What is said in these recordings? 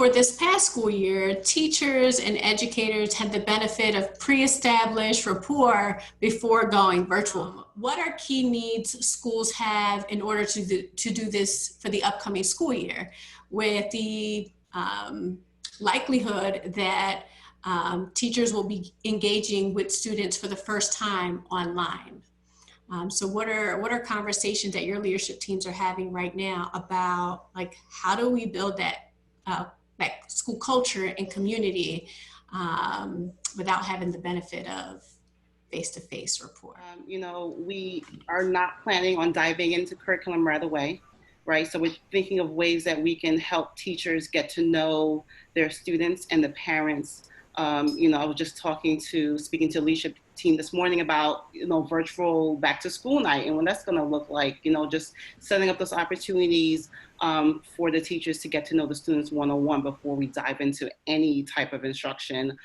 for this past school year, teachers and educators had the benefit of pre-established rapport before going virtual. What are key needs schools have in order to do this for the upcoming school year, with the likelihood that teachers will be engaging with students for the first time online? So what are conversations that your leadership teams are having right now about, like, how do we build that school culture and community without having the benefit of face-to-face rapport? We are not planning on diving into curriculum right away, right? So we're thinking of ways that we can help teachers get to know their students and the parents. I was just speaking to the leadership team this morning about, virtual back to school night and what that's going to look like, just setting up those opportunities for the teachers to get to know the students one-on-one before we dive into any type of instruction,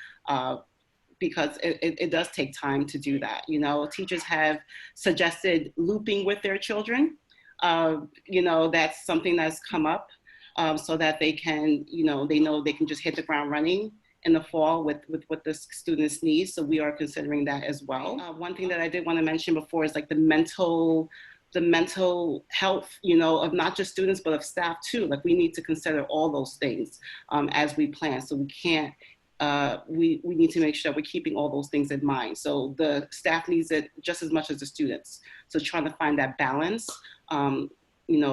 because it does take time to do that. Teachers have suggested looping with their children. That's something that's come up so that they can, they know they can just hit the ground running in the fall with what the students need. So we are considering that as well. One thing that I did want to mention before is like the mental health, of not just students, but of staff too. Like, we need to consider all those things as we plan. So we can't, we need to make sure we're keeping all those things in mind. So the staff needs it just as much as the students. So trying to find that balance,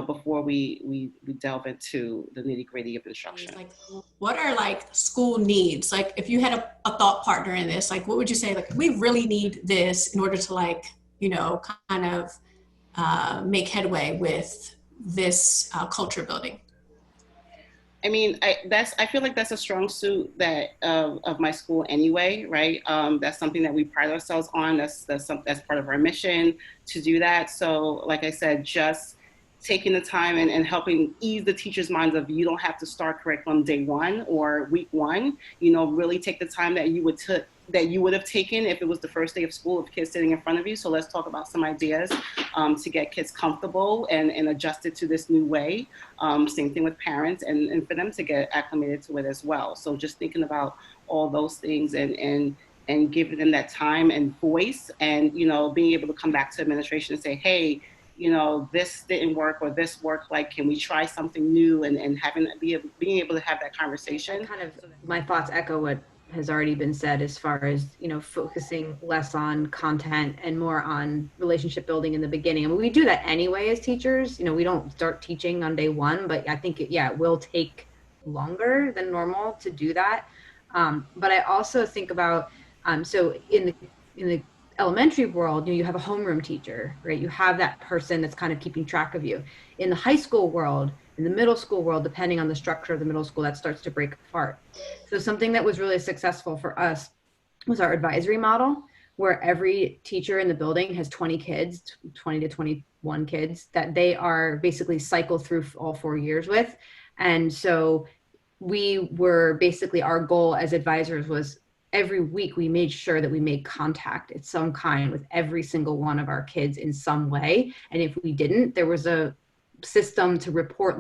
before we delve into the nitty-gritty of instruction. Like, what are school needs? Like, if you had a thought partner in this, what would you say? Like, we really need this in order to kind of make headway with this culture building. I mean, I feel like that's a strong suit of my school anyway, right? That's something that we pride ourselves on. That's part of our mission to do that. So, like I said, just taking the time and helping ease the teachers' minds of, you don't have to start curriculum day one or week one. Really take the time that you would have taken if it was the first day of school of kids sitting in front of you. So let's talk about some ideas to get kids comfortable and adjusted to this new way. Same thing with parents and for them to get acclimated to it as well. So just thinking about all those things and giving them that time and voice, and being able to come back to administration and say, hey, this didn't work or this worked, can we try something new, and being able to have that conversation. Kind of, my thoughts echo what has already been said as far as, focusing less on content and more on relationship building in the beginning. I mean, we do that anyway as teachers. We don't start teaching on day one, but I think it will take longer than normal to do that. But I also think about, so in the elementary world, you have a homeroom teacher, right? You have that person that's kind of keeping track of you. In the high school world, in the middle school world, depending on the structure of the middle school, that starts to break apart. So something that was really successful for us was our advisory model, where every teacher in the building has 20 kids, 20 to 21 kids, that they are basically cycled through all 4 years with. And so we were basically, our goal as advisors was, every week we made sure that we made contact of some kind with every single one of our kids in some way. And if we didn't, there was a system to report,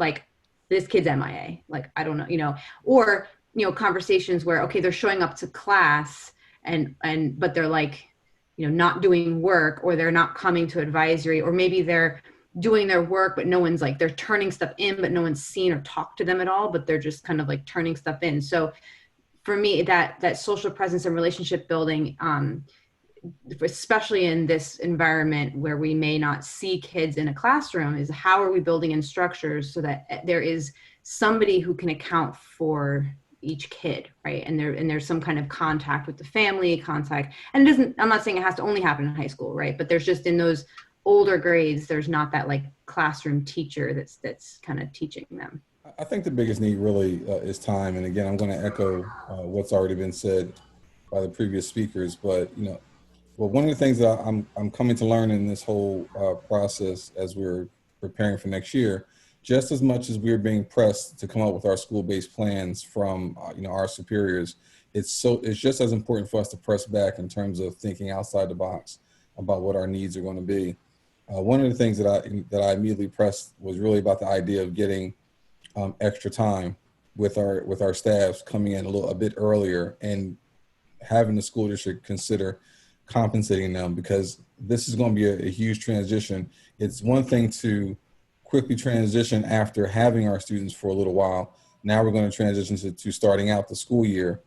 this kid's MIA, I don't know, or, conversations where, okay, they're showing up to class but they're not doing work, or they're not coming to advisory, or maybe they're doing their work, but no one's they're turning stuff in, but no one's seen or talked to them at all, but they're just kind of turning stuff in. So for me, that social presence and relationship building, especially in this environment where we may not see kids in a classroom, is how are we building in structures so that there is somebody who can account for each kid, right? And there's some kind of contact with the family, contact. And I'm not saying it has to only happen in high school, right? But there's just, in those older grades, there's not that classroom teacher that's kind of teaching them. I think the biggest need really is time. And again, I'm going to echo what's already been said by the previous speakers. But, one of the things that I'm coming to learn in this whole process as we're preparing for next year, just as much as we're being pressed to come up with our school-based plans from our superiors, it's just as important for us to press back in terms of thinking outside the box about what our needs are going to be. One of the things that I immediately pressed was really about the idea of getting extra time with our staffs coming in a bit earlier and having the school district consider compensating them, because this is going to be a huge transition. It's one thing to quickly transition after having our students for a little while. Now we're going to transition to starting out the school year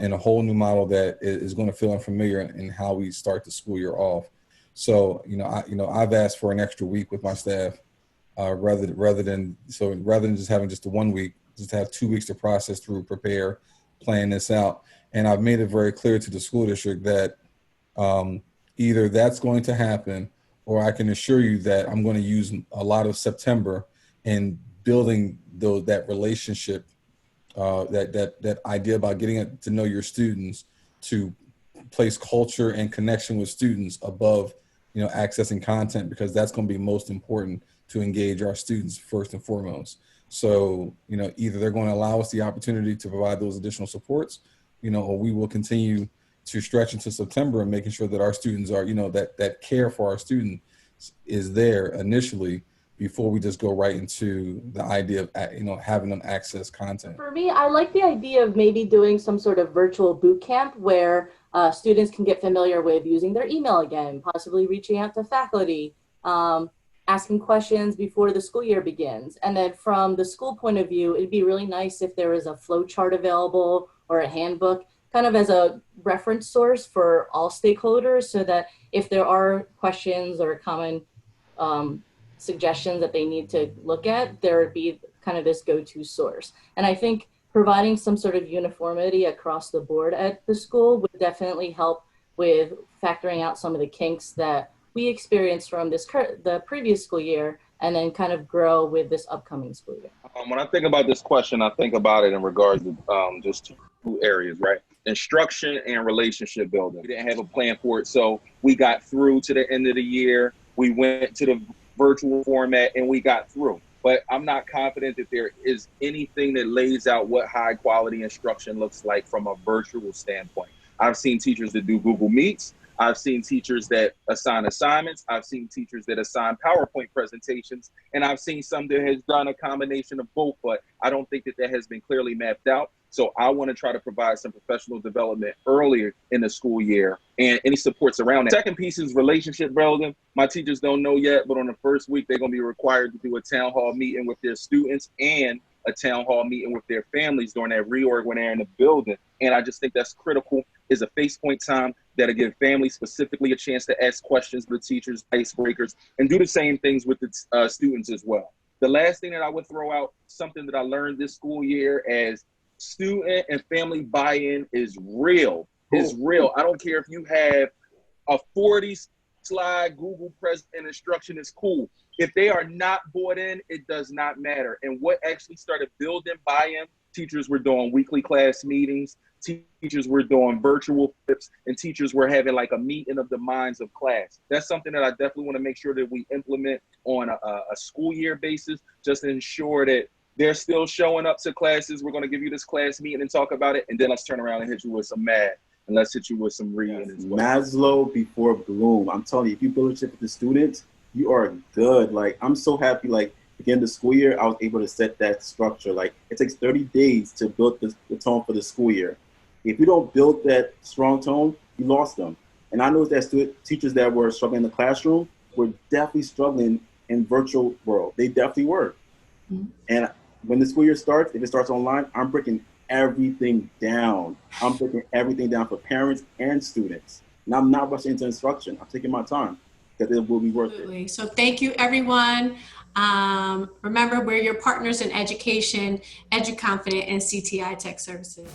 in a whole new model that is going to feel unfamiliar in how we start the school year off. So, I've asked for an extra week with my staff rather than just having just the 1 week, just have 2 weeks to process through, prepare, plan this out. And I've made it very clear to the school district that either that's going to happen, or I can assure you that I'm going to use a lot of September in building that relationship, that idea about getting to know your students, to place culture and connection with students above, accessing content, because that's going to be most important to engage our students first and foremost. So, either they're going to allow us the opportunity to provide those additional supports, or we will continue to stretch into September and making sure that our students are, that care for our students is there initially before we just go right into the idea of, having them access content. For me, I like the idea of maybe doing some sort of virtual boot camp where students can get familiar with using their email again, possibly reaching out to faculty, asking questions before the school year begins. And then from the school point of view, it'd be really nice if there was a flow chart available or a handbook, kind of as a reference source for all stakeholders, so that if there are questions or common suggestions that they need to look at, there would be kind of this go-to source. And I think providing some sort of uniformity across the board at the school would definitely help with factoring out some of the kinks that we experienced from the previous school year, and then kind of grow with this upcoming school year. When I think about this question, I think about it in regards to just two areas, right? Instruction and relationship building. We didn't have a plan for it, so we got through to the end of the year. We went to the virtual format and we got through. But I'm not confident that there is anything that lays out what high quality instruction looks like from a virtual standpoint. I've seen teachers that do Google Meets. I've seen teachers that assign assignments. I've seen teachers that assign PowerPoint presentations. And I've seen some that has done a combination of both, but I don't think that has been clearly mapped out. So I want to try to provide some professional development earlier in the school year and any supports around that. Second piece is relationship building. My teachers don't know yet, but on the first week, they're going to be required to do a town hall meeting with their students and a town hall meeting with their families during that reorg when they're in the building. And I just think that's critical, is a face point time that'll give families specifically a chance to ask questions to the teachers, icebreakers, and do the same things with the students as well. The last thing that I would throw out, something that I learned this school year, as student and family buy-in is real. Is real. I don't care if you have a 40-slide Google present instruction, is cool. If they are not bought in, it does not matter. And what actually started building buy-in, teachers were doing weekly class meetings, teachers were doing virtual flips, and teachers were having like a meeting of the minds of class. That's something that I definitely want to make sure that we implement on a school year basis, just to ensure that they're still showing up to classes. We're going to give you this class meeting and talk about it, and then let's turn around and hit you with some math, and let's hit you with some reading as well. Maslow before Bloom. I'm telling you, if you build a relationship with the students, you are good. Like, I'm so happy, like, beginning the school year, I was able to set that structure. Like, it takes 30 days to build the tone for the school year. If you don't build that strong tone, you lost them. And I know that teachers that were struggling in the classroom were definitely struggling in virtual world. They definitely were. Mm-hmm. And when the school year starts, if it starts online, I'm breaking everything down. I'm breaking everything down for parents and students. And I'm not rushing into instruction. I'm taking my time, because it will be worth it. So thank you, everyone. Remember, we're your partners in education, EduConfident, and CTI Tech Services.